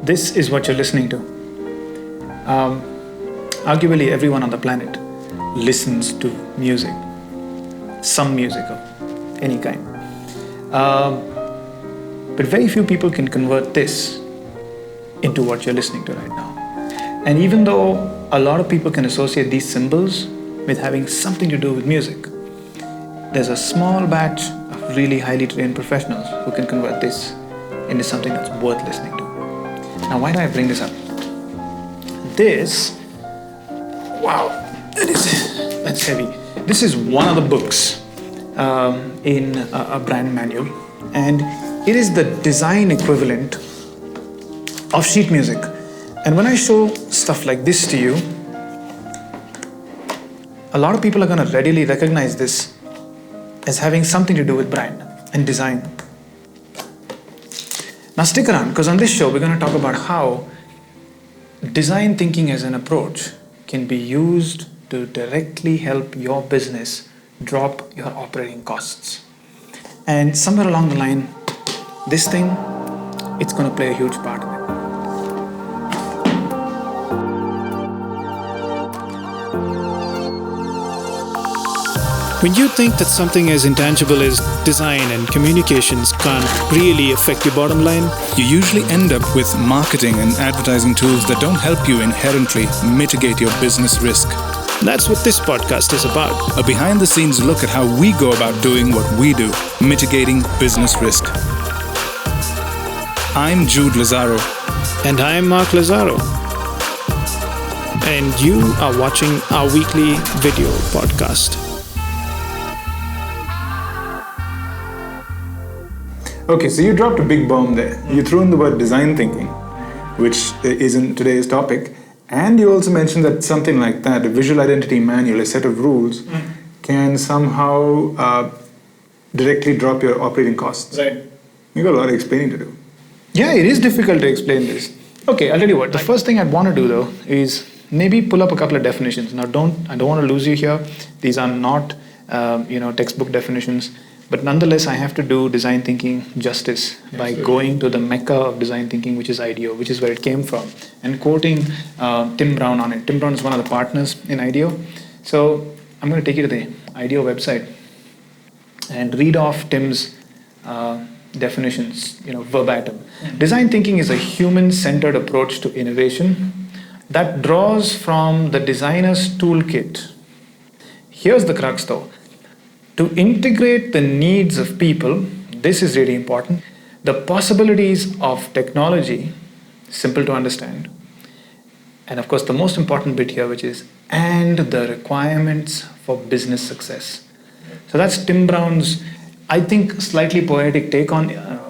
This is what you're listening to. Arguably, everyone on the planet listens to music, some music of any kind. But very few people can convert this into what you're listening to right now. And even though a lot of people can associate these symbols with having something to do with music, there's a small batch of really highly trained professionals who can convert this into something that's worth listening to. Now, why do I bring this up? This, wow, that's heavy. This is one of the books in a brand manual, and it is the design equivalent of sheet music. And when I show stuff like this to you, a lot of people are going to readily recognize this as having something to do with brand and design. Now stick around, because on this show we're going to talk about how design thinking as an approach can be used to directly help your business drop your operating costs. And somewhere along the line, this thing, it's going to play a huge part in it. When you think that something as intangible as design and communications can't really affect your bottom line, you usually end up with marketing and advertising tools that don't help you inherently mitigate your business risk. That's what this podcast is about. A behind-the-scenes look at how we go about doing what we do, mitigating business risk. I'm Jude Lazaro. And I'm Mark Lazaro. And you are watching our weekly video podcast. Okay, so you dropped a big bomb there. You threw in the word design thinking, which isn't today's topic. And you also mentioned that something like that, a visual identity manual, a set of rules, can somehow directly drop your operating costs. Right. You've got a lot of explaining to do. Yeah, it is difficult to explain this. Okay, I'll tell you what. The first thing I'd want to do though is maybe pull up a couple of definitions. Now, I don't want to lose you here. These are not, textbook definitions. But nonetheless, I have to do design thinking justice by going to the mecca of design thinking, which is IDEO, which is where it came from, and quoting Tim Brown on it. Tim Brown is one of the partners in IDEO. So I'm going to take you to the IDEO website and read off Tim's definitions, verbatim. Design thinking is a human-centered approach to innovation that draws from the designer's toolkit. Here's the crux though. To integrate the needs of people, this is really important, the possibilities of technology, simple to understand, and of course the most important bit here, which is, and the requirements for business success. So that's Tim Brown's, I think, slightly poetic take on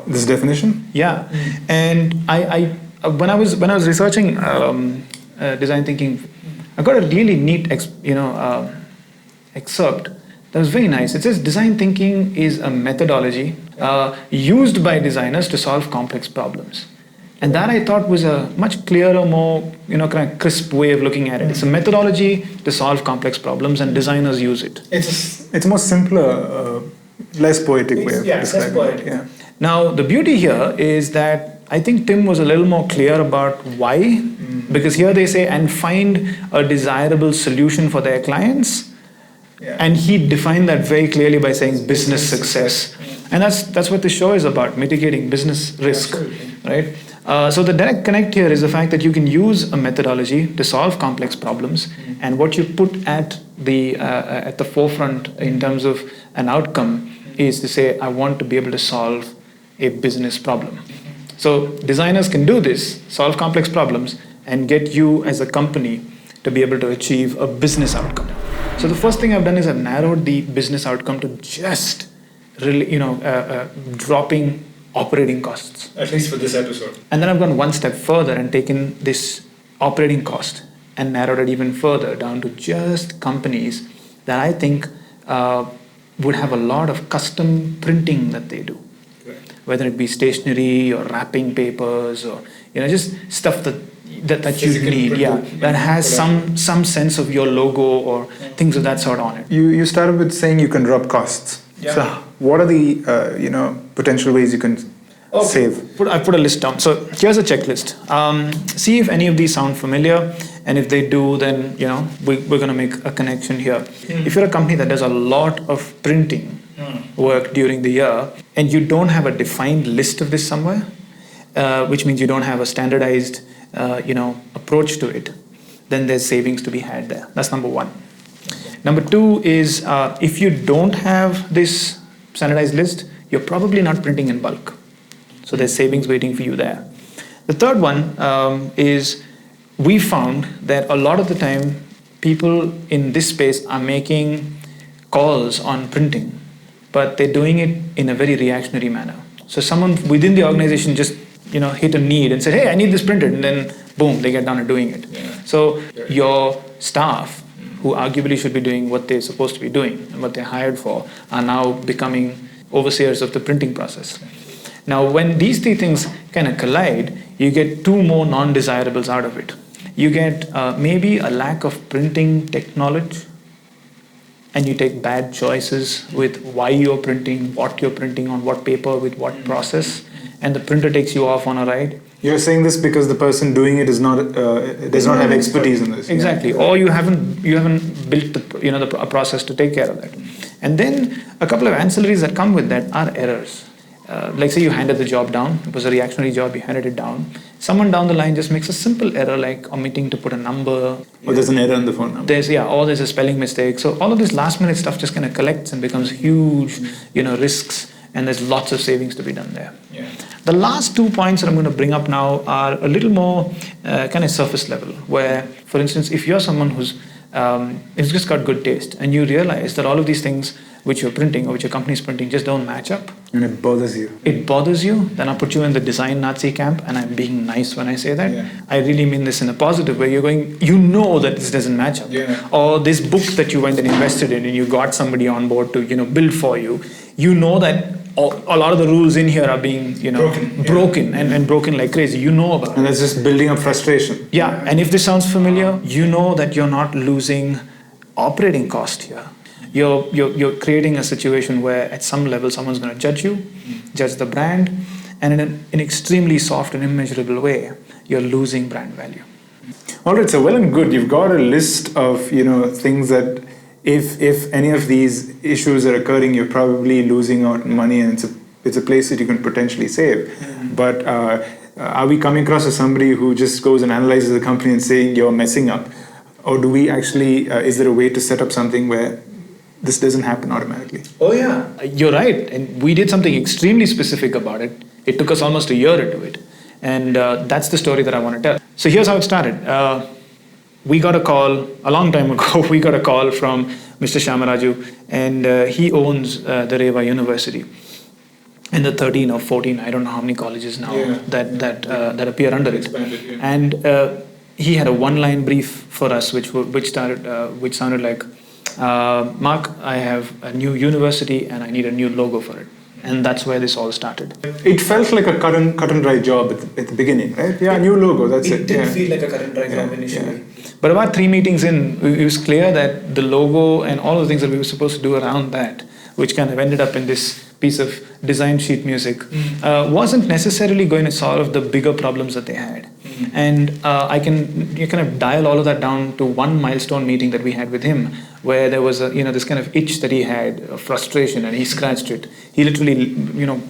this definition? Yeah. And I when I was researching design thinking, I got a really neat excerpt. That was very nice. It says design thinking is a methodology used by designers to solve complex problems. And that I thought was a much clearer, more kind of crisp way of looking at it. It's a methodology to solve complex problems, and designers use it. It's a more simpler, less poetic way of describing it. Yeah. Now, the beauty here is that I think Tim was a little more clear about why, because here they say, and find a desirable solution for their clients. Yeah. And he defined that very clearly by saying business success. And that's what the show is about, mitigating business risk. Right? So the direct connect here is the fact that you can use a methodology to solve complex problems, and what you put at the forefront in terms of an outcome is to say, I want to be able to solve a business problem. So designers can do this, solve complex problems, and get you as a company to be able to achieve a business outcome. So the first thing I've done is I've narrowed the business outcome to just really, dropping operating costs. At least for this episode. And then I've gone one step further and taken this operating cost and narrowed it even further down to just companies that I think would have a lot of custom printing that they do. Right. Whether it be stationery or wrapping papers or just stuff that you need, that has some sense of your logo or things of that sort on it. You started with saying you can drop costs. Yeah. So what are the potential ways you can save? I put a list down. So here's a checklist. See if any of these sound familiar, and if they do, then we're going to make a connection here. If you're a company that does a lot of printing work during the year, and you don't have a defined list of this somewhere, which means you don't have a standardized approach to it, then there's savings to be had there. That's number one. Number two is if you don't have this standardized list, you're probably not printing in bulk. So there's savings waiting for you there. The third one is we found that a lot of the time people in this space are making calls on printing, but they're doing it in a very reactionary manner. So someone within the organization just hit a need and said, hey, I need this printed, and then boom, they get down to doing it. Yeah. So your staff, who arguably should be doing what they're supposed to be doing and what they're hired for, are now becoming overseers of the printing process. Now, when these three things kind of collide, you get two more non-desirables out of it. You get maybe a lack of printing tech knowledge, and you take bad choices with why you're printing, what you're printing on what paper, with what process, and the printer takes you off on a ride. You're saying this because the person doing it is does not have expertise in this. Exactly, yeah. Or you haven't built a process to take care of that. And then a couple of ancillaries that come with that are errors. Like say you handed the job down, it was a reactionary job, you handed it down. Someone down the line just makes a simple error like omitting to put a number. Or there's an error in the phone number. Or there's a spelling mistake. So all of this last minute stuff just kind of collects and becomes huge, risks, and there's lots of savings to be done there. Yeah. The last 2 points that I'm going to bring up now are a little more kind of surface level, where, for instance, if you're someone who's just got good taste and you realize that all of these things which you're printing or which your company is printing just don't match up. And it bothers you. Then I'll put you in the design Nazi camp, and I'm being nice when I say that. Yeah. I really mean this in a positive way. You're going, that this doesn't match up. Yeah. Or this book that you went and invested in and you got somebody on board to, build for you. That a lot of the rules in here are being, broken and broken like crazy. About it. And that's just building up frustration. Yeah, and if this sounds familiar, that you're not losing operating cost here. You're creating a situation where at some level someone's going to judge you, judge the brand, and in an extremely soft and immeasurable way, you're losing brand value. All right, so well and good. You've got a list of things that if any of these issues are occurring, you're probably losing out money, and it's a place that you can potentially save. Mm-hmm. But are we coming across as somebody who just goes and analyzes the company and saying you're messing up, or do we actually? Is there a way to set up something where this doesn't happen automatically? Oh yeah, you're right, and we did something extremely specific about it. It took us almost a year to do it, and that's the story that I want to tell. So here's how it started. We got a call a long time ago. We got a call from Mr. Shamaraju, and he owns the Reva University, and the 13 or 14, I don't know how many colleges now that appear under it. Yeah. And he had a one-line brief for us, which sounded like, Mark, I have a new university and I need a new logo for it. And that's where this all started. It felt like a cut and dry job at the beginning, right? Yeah, new logo, that's it. It did feel like a cut and dry job initially. Yeah. But about 3 meetings in, it was clear that the logo and all the things that we were supposed to do around that, which kind of ended up in this piece of design sheet music, wasn't necessarily going to solve the bigger problems that they had. And you kind of dial all of that down to one milestone meeting that we had with him, where there was this kind of itch that he had, of frustration, and he scratched it. He literally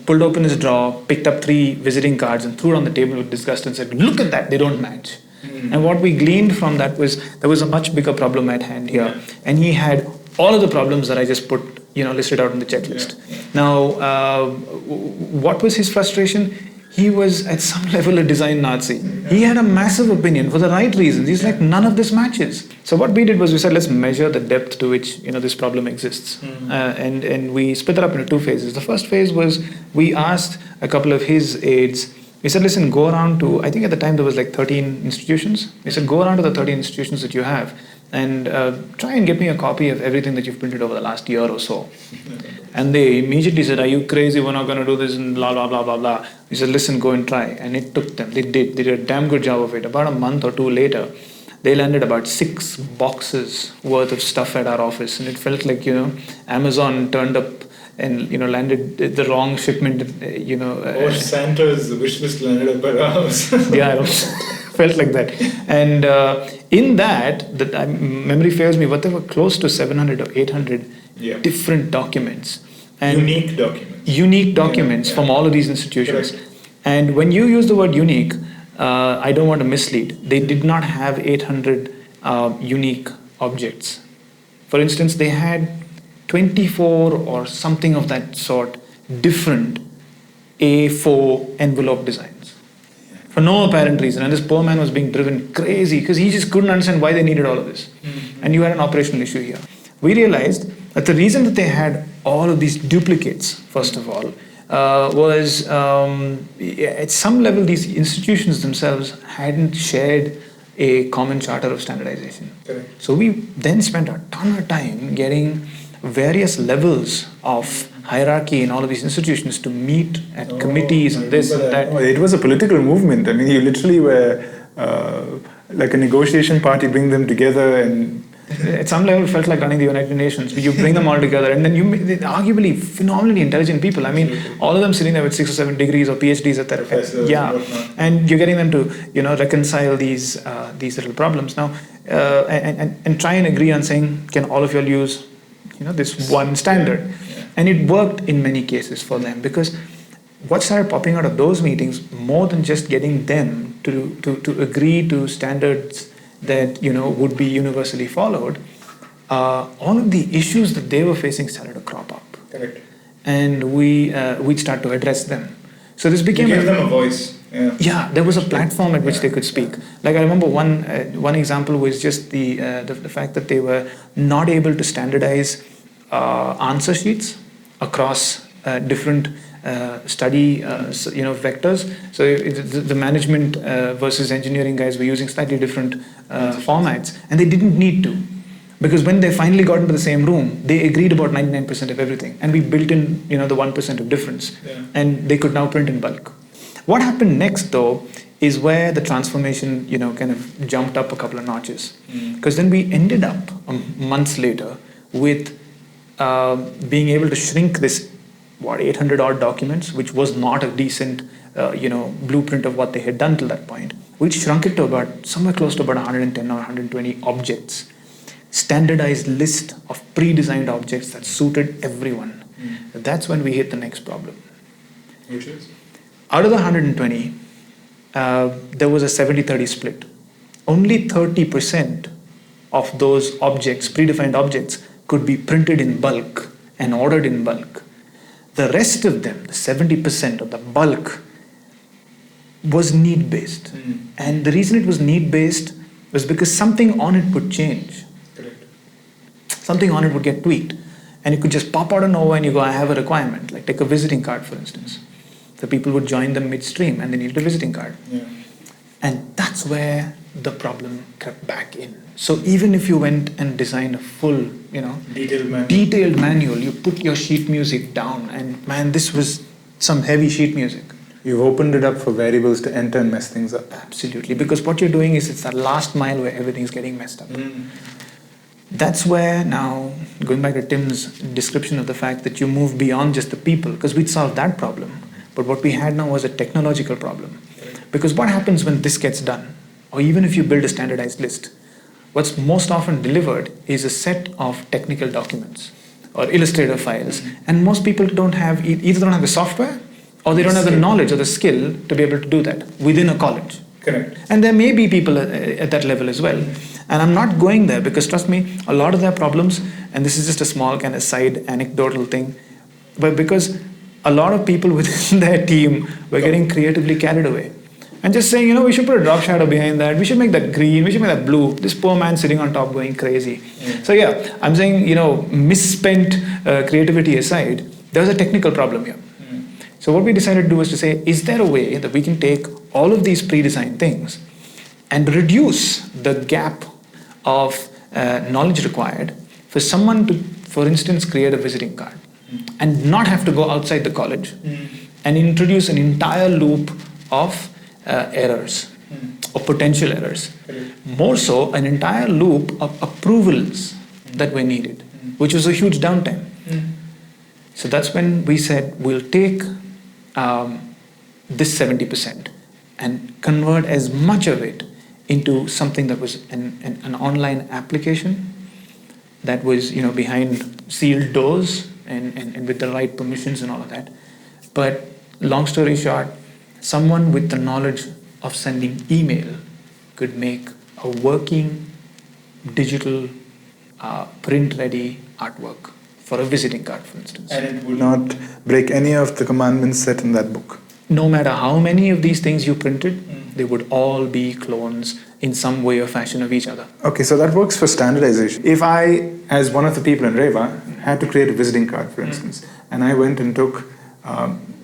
pulled open his drawer, picked up 3 visiting cards and threw it on the table with disgust and said, look at that, they don't match. And what we gleaned from that was there was a much bigger problem at hand here, and he had all of the problems that I just put listed out in the checklist. Now, what was his frustration? He was at some level a design Nazi. He had a massive opinion for the right reasons. He's like, none of this matches. So what we did was we said, let's measure the depth to which this problem exists. And we split it up into 2 phases. The first phase was we asked a couple of his aides. We said, listen, go around to, I think at the time there was like 13 institutions. We said, go around to the 13 institutions that you have and try and get me a copy of everything that you've printed over the last year or so. And they immediately said, are you crazy? We're not going to do this and blah, blah, blah, blah, blah. We said, listen, go and try. And it took them. They did a damn good job of it. About a month or 2 later, they landed about 6 boxes worth of stuff at our office. And it felt like, Amazon turned up and landed the wrong shipment. Or Santa's wish list landed up at our house. Yeah, felt like that. And in that, memory fails me, but there were close to 700 or 800 different documents. And unique documents from all of these institutions. Correct. And when you use the word unique, I don't want to mislead. They did not have 800 unique objects. For instance, they had 24 or something of that sort different A4 envelope designs for no apparent reason. And this poor man was being driven crazy because he just couldn't understand why they needed all of this. And you had an operational issue here. We realized that the reason that they had all of these duplicates, first of all, was at some level these institutions themselves hadn't shared a common charter of standardization. Correct. So we then spent a ton of time getting various levels of hierarchy in all of these institutions to meet at committees and this and that. Oh, it was a political movement. I mean, you literally were like a negotiation party, bring them together, and at some level felt like running the United Nations. You bring them all together, and then they're arguably phenomenally intelligent people. I mean, all of them sitting there with 6 or 7 degrees or PhDs at that. Yeah, and you're getting them to reconcile these little problems now, and try and agree on saying, can all of you all use this one standard? Yeah. And it worked in many cases for them, because what started popping out of those meetings, more than just getting them to agree to standards that would be universally followed, all of the issues that they were facing started to crop up. Correct. And we'd start to address them. So this became you gave them a voice. Yeah, there was a platform at which they could speak. Like I remember one example was just the fact that they were not able to standardize answer sheets across different study vectors. So the management versus engineering guys were using slightly different formats, and they didn't need to, because when they finally got into the same room, they agreed about 99% of everything, and we built in the 1% of difference, and they could now print in bulk. What happened next, though, is where the transformation kind of jumped up a couple of notches, because then we ended up months later with being able to shrink this 800 odd documents, which was not a decent blueprint of what they had done till that point. We shrunk it to about somewhere close to about 110 or 120 objects, standardized list of pre-designed objects that suited everyone. That's when we hit the next problem. Which is? Out of the 120, there was a 70-30 split. Only 30% of those objects, predefined objects, could be printed in bulk and ordered in bulk. The rest of them, the 70% of the bulk, was need-based. And the reason it was need-based was because something on it would change. Correct. Something on it would get tweaked. And it could just pop out of nowhere and you go, I have a requirement. Like take a visiting card, for instance. The people would join them midstream and they needed a visiting card. Yeah. And that's where the problem crept back in. So even if you went and designed a full, detailed manual, you put your sheet music down, and man, this was some heavy sheet music. You've opened it up for variables to enter and mess things up. Absolutely, because what you're doing is it's that last mile where everything's getting messed up. That's where now, going back to Tim's description of the fact that you move beyond just the people, because we'd solved that problem. But what we had now was a technological problem. Because what happens when this gets done, or even if you build a standardized list, what's most often delivered is a set of technical documents or Illustrator files. And most people don't have, either don't have the software or they don't have the knowledge or the skill to be able to do that within a college. Correct. And there may be people at that level as well. And I'm not going there because, trust me, a lot of their problems, and this is just a small kind of side anecdotal thing, but because a lot of people within their team were getting creatively carried away. And just saying, we should put a drop shadow behind that. We should make that green. We should make that blue. This poor man sitting on top going crazy. So yeah, I'm saying, misspent creativity aside, there was a technical problem here. So what we decided to do was to say, is there a way that we can take all of these pre-designed things and reduce the gap of knowledge required for someone to, for instance, create a visiting card and not have to go outside the college and introduce an entire loop of errors or potential errors. More so, an entire loop of approvals that were needed, which was a huge downtime. So that's when we said we'll take this 70% and convert as much of it into something that was an online application that was behind sealed doors and with the right permissions and all of that. But long story short, someone with the knowledge of sending email could make a working digital print ready artwork for a visiting card, for instance. And it would not break any of the commandments set in that book. No matter how many of these things you printed, they would all be clones in some way or fashion of each other. Okay, so that works for standardization. If I, as one of the people in Reva, had to create a visiting card, for instance, and I went and took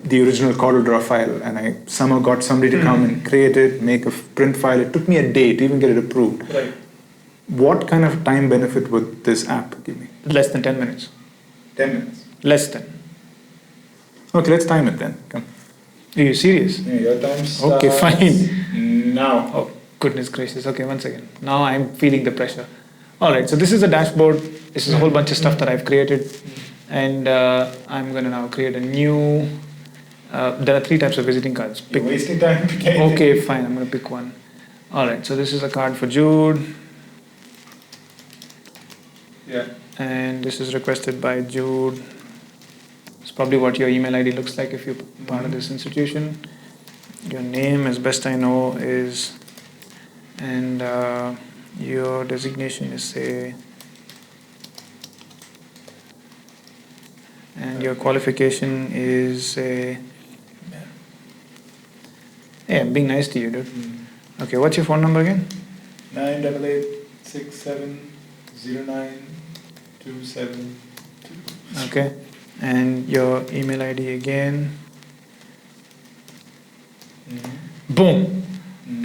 the original CorelDRAW file and I somehow got somebody to come and create it, make a print file, it took me a day to even get it approved. Right. What kind of time benefit would this app give me? Less than 10 minutes. 10 minutes. Less than. Okay, let's time it then. Come. Are you serious? Yeah, your time starts Okay, fine. now. Oh, goodness gracious. Okay, one second. Now I'm feeling the pressure. All right, so this is a dashboard. This is a whole bunch of stuff that I've created. And I'm going to now create a new... there are 3 types of visiting cards. You're wasting time. Okay, fine. I'm going to pick one. All right, so this is a card for Jude. Yeah. And this is requested by Jude. It's probably what your email ID looks like if you're part of this institution. Your name, as best I know, is... And your designation is, say... And your qualification is a... Hey, I'm being nice to you, dude. Okay, what's your phone number again? 988-6709-272. Okay, and your email ID again. Boom!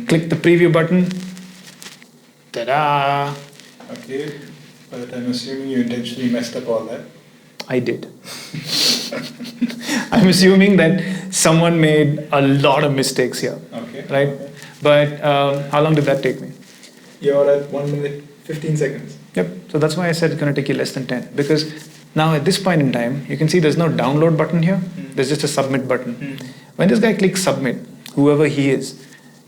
Click the preview button. Ta-da! Okay, but I'm assuming you intentionally messed up all that. I did. I'm assuming that someone made a lot of mistakes here. Okay. Right? Okay. But how long did that take me? You're at 1 minute, 15 seconds. Yep. So that's why I said it's going to take you less than 10. Because now at this point in time, you can see there's no download button here. There's just a submit button. When this guy clicks submit, whoever he is,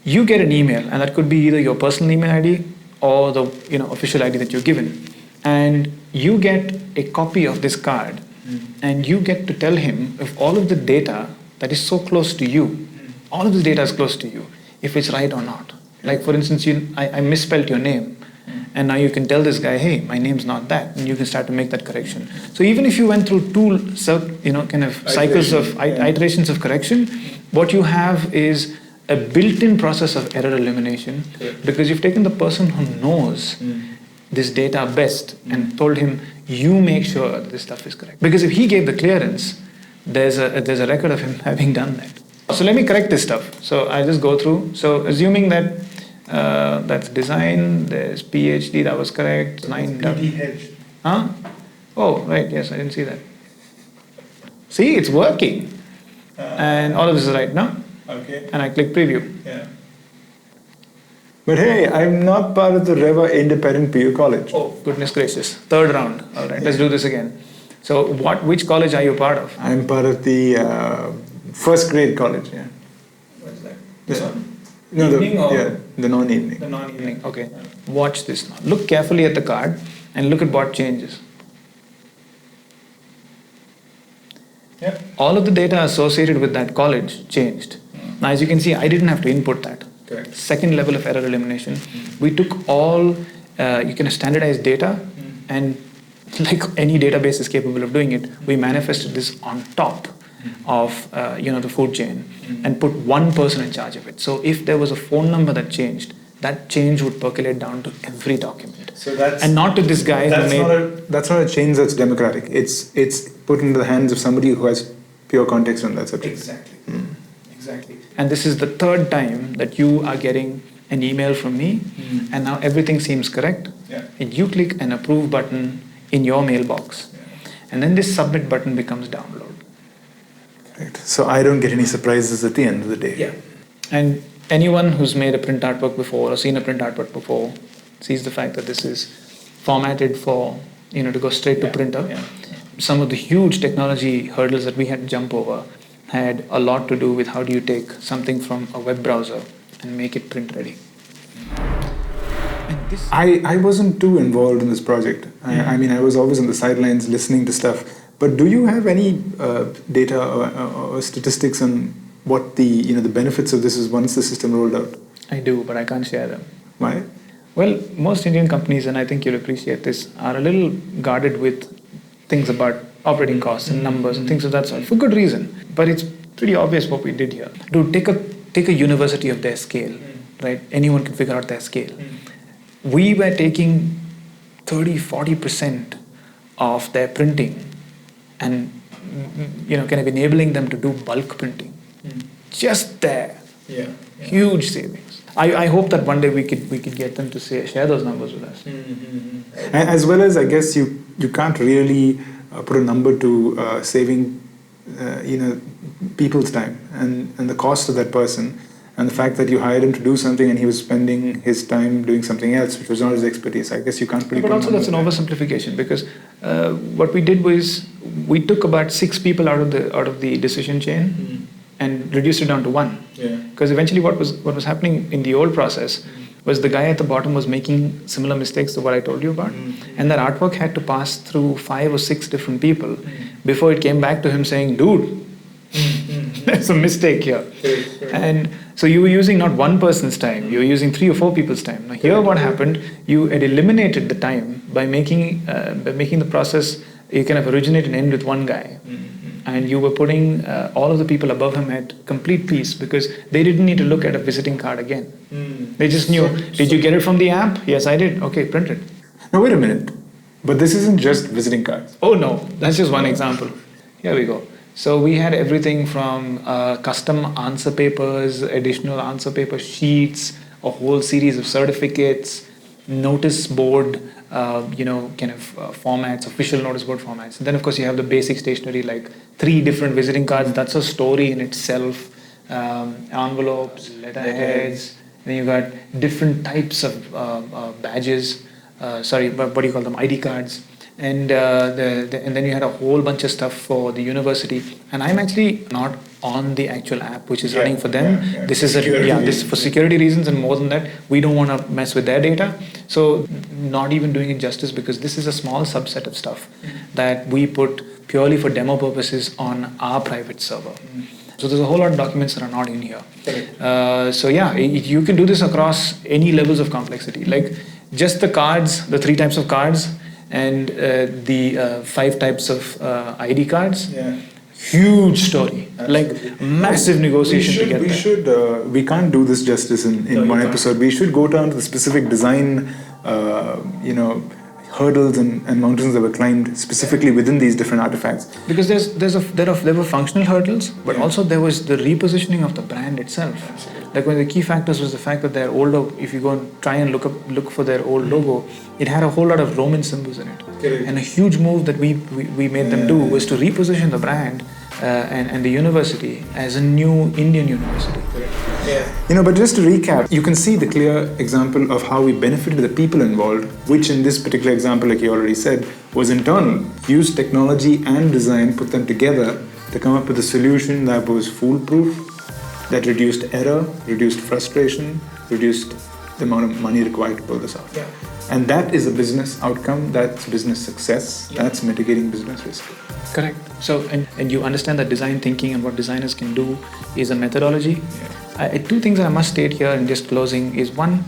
you get an email, and that could be either your personal email ID or the official ID that you're given. And you get a copy of this card, and you get to tell him if all of the data that is so close to you, all of this data is close to you, if it's right or not. Like for instance, I misspelled your name, and now you can tell this guy, hey, my name's not that, and you can start to make that correction. So even if you went through 2 kind of cycles of iterations of correction, what you have is a built-in process of error elimination, because you've taken the person who knows this data best and told him, you make sure that this stuff is correct. Because if he gave the clearance, there's a record of him having done that. So let me correct this stuff. So I just go through. So assuming that that's design, there's PhD, that was correct. 9 PhD. Huh? Oh, right, yes, I didn't see that. See, it's working. And all of this is right now. Okay. And I click preview. Yeah. But hey, I'm not part of the Reva Independent PU College. Oh, goodness gracious. 3rd round. All right, let's do this again. So which college are you part of? I'm part of the first grade college, yeah. What is that? This one? No, Evening or? the non-evening. The non-evening, okay. Watch this now. Look carefully at the card and look at what changes. Yeah. All of the data associated with that college changed. Now, as you can see, I didn't have to input that. Correct. Second level of error elimination. We took all, you can standardize data, and like any database is capable of doing it, we manifested this on top of the food chain and put one person in charge of it. So if there was a phone number that changed, that change would percolate down to every document. So that's, and not to this guy who made... That's not a change that's democratic. It's put into the hands of somebody who has pure context on that subject. Exactly. Exactly. And this is the 3rd time that you are getting an email from me, and now everything seems correct. Yeah. And you click an approve button in your mailbox. Yeah. And then this submit button becomes download. Right. So I don't get any surprises at the end of the day. Yeah. And anyone who's made a print artwork before or seen a print artwork before sees the fact that this is formatted for, to go straight to printer. Yeah. some of the huge technology hurdles that we had to jump over had a lot to do with how do you take something from a web browser and make it print ready. And this, I wasn't too involved in this project. I mean, I was always on the sidelines listening to stuff. But do you have any data or statistics on what the benefits of this is once the system rolled out? I do, but I can't share them. Why? Well, most Indian companies, and I think you'll appreciate this, are a little guarded with things about operating costs and numbers and things of that sort, for good reason. But it's pretty obvious what we did here. Dude, take a university of their scale, right? Anyone can figure out their scale. We were taking 30-40% of their printing and kind of enabling them to do bulk printing. Just there. Yeah. Huge savings. I hope that one day we could get them to share those numbers with us. As well as, I guess you can't really put a number to saving people's time and the cost of that person, and the fact that you hired him to do something and he was spending his time doing something else which was not his expertise. I guess you can't really. But also that's an oversimplification, because what we did was we took about 6 people out of the decision chain and reduced it down to 1. Because eventually what was happening in the old process was the guy at the bottom was making similar mistakes to what I told you about. And that artwork had to pass through 5 or 6 different people before it came back to him saying, dude, there's a mistake here. And so you were using not one person's time, you were using 3 or 4 people's time. Now here what happened, you had eliminated the time by making the process, you kind of originate and end with one guy. And you were putting all of the people above him at complete peace, because they didn't need to look at a visiting card again. They just knew, did you get it from the app? Yes, I did. Okay, print it. Now wait a minute. But this isn't just visiting cards. Oh no, that's just one example. Here we go. So we had everything from custom answer papers, additional answer paper sheets, a whole series of certificates, notice board, formats, official notice board formats. And then of course you have the basic stationery like 3 different visiting cards. That's a story in itself. Envelopes, letterheads. Then you got different types of badges. What do you call them? ID cards. And then you had a whole bunch of stuff for the university. And I'm actually not on the actual app which is running for them. This is this for security reasons, and more than that, we don't want to mess with their data. So not even doing it justice, because this is a small subset of stuff that we put purely for demo purposes on our private server. So there's a whole lot of documents that are not in here. You can do this across any levels of complexity. Like just the cards, the 3 types of cards, and the 5 types of ID cards. Huge story. Absolutely. Like massive negotiation to get there. We can't do this justice in one episode. We should go down to the specific design hurdles and mountains that were climbed specifically within these different artifacts. Because there were functional hurdles, but also there was the repositioning of the brand itself. Absolutely. Like one of the key factors was the fact that their old, if you go and try and look for their old logo, it had a whole lot of Roman symbols in it. Correct. And a huge move that we made them do was to reposition the brand and the university as a new Indian university. But just to recap, you can see the clear example of how we benefited the people involved, which in this particular example, like you already said, was internal. Used technology and design, put them together to come up with a solution that was foolproof, that reduced error, reduced frustration, reduced the amount of money required to pull this off. And that is a business outcome, that's business success, that's mitigating business risk. Correct. So, and you understand that design thinking and what designers can do is a methodology. 2 things that I must state here in just closing is, one,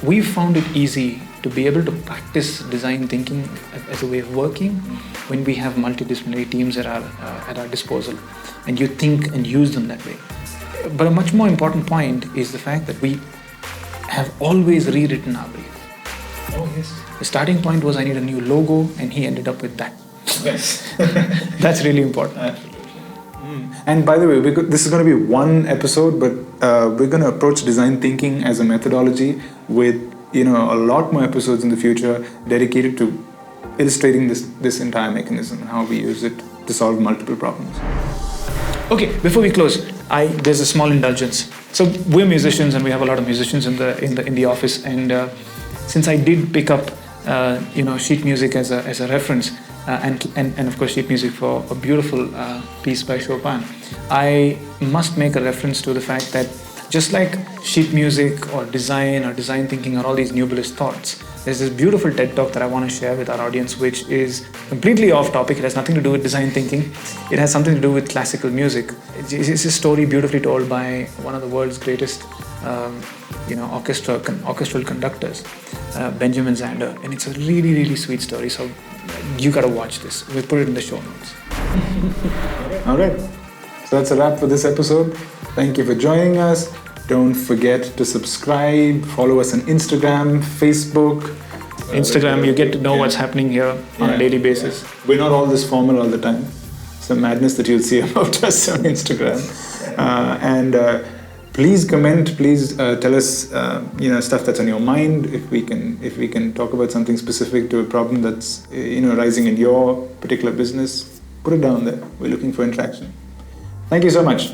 we've found it easy to be able to practice design thinking as a way of working when we have multidisciplinary teams at our disposal, and you think and use them that way. But a much more important point is the fact that we have always rewritten our brief. Oh yes. The starting point was I need a new logo, and he ended up with that. Yes. That's really important. Absolutely. And by the way, this is going to be one episode, but we're going to approach design thinking as a methodology with a lot more episodes in the future dedicated to illustrating this entire mechanism and how we use it to solve multiple problems. Okay, before we close, there's a small indulgence. So we're musicians, and we have a lot of musicians in the office. And since I did pick up sheet music as a reference, and of course sheet music for a beautiful piece by Chopin. I must make a reference to the fact that just like sheet music or design thinking or all these nubulist thoughts, there's this beautiful TED talk that I want to share with our audience, which is completely off topic. It has nothing to do with design thinking. It has something to do with classical music. It's a story beautifully told by one of the world's greatest orchestral conductors, Benjamin Zander, and it's a really, really sweet story. So you got to watch this. We'll put it in the show notes. All right. So that's a wrap for this episode. Thank you for joining us. Don't forget to subscribe, follow us on Instagram, Facebook. Instagram, you get to know what's happening here on a daily basis. We're not all this formal all the time. Some madness that you'll see about us on Instagram. Please comment. Please tell us, stuff that's on your mind. If we can talk about something specific to a problem that's rising in your particular business, put it down there. We're looking for interaction. Thank you so much.